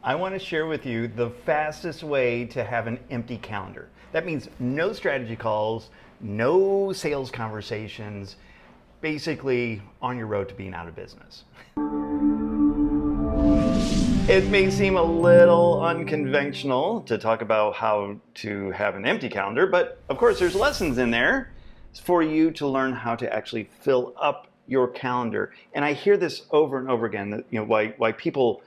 I want to share with you the fastest way to have an empty calendar. That means no strategy calls, no sales conversations, basically on your road to being out of business. It may seem a little unconventional to talk about how to have an empty calendar, but of course there's lessons in there for you to learn how to actually fill up your calendar. And I hear this over and over again, that why people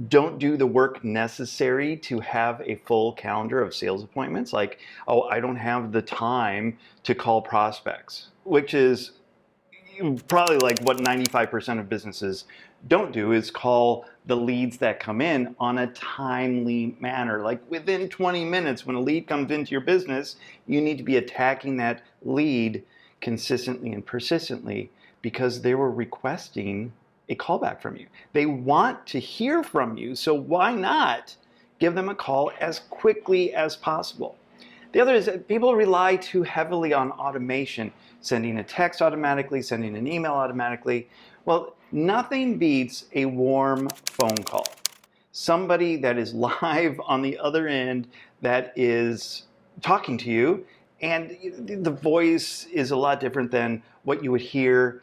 don't do the work necessary to have a full calendar of sales appointments. Like, oh, I don't have the time to call prospects, which is probably like what 95% of businesses don't do, is call the leads that come in on a timely manner. Like within 20 minutes, when a lead comes into your business, you need to be attacking that lead consistently and persistently because they were requesting a callback from you. They want to hear from you, so why not give them a call as quickly as possible? The other is that people rely too heavily on automation, sending a text automatically, sending an email automatically. Well, nothing beats a warm phone call. Somebody that is live on the other end that is talking to you, and the voice is a lot different than what you would hear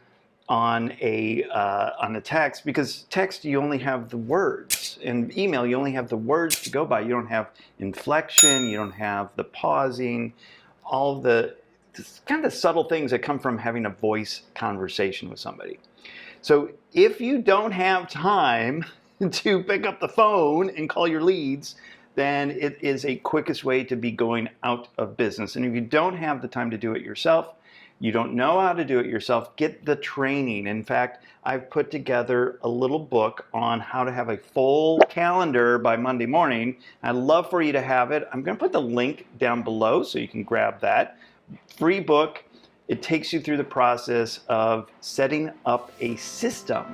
on a text, because text you only have the words, and email you only have the words to go by. You don't have inflection, you don't have the pausing, all of the kind of subtle things that come from having a voice conversation with somebody. So if you don't have time to pick up the phone and call your leads, then it is a quickest way to be going out of business. And if you don't have the time to do it yourself, you don't know how to do it yourself, get the training. In fact, I've put together a little book on how to have a full calendar by Monday morning. I'd love for you to have it. I'm going to put the link down below so you can grab that. Free book. It takes you through the process of setting up a system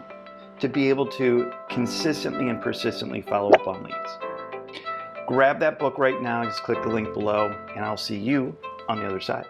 to be able to consistently and persistently follow up on leads. Grab that book right now. Just click the link below, and I'll see you on the other side.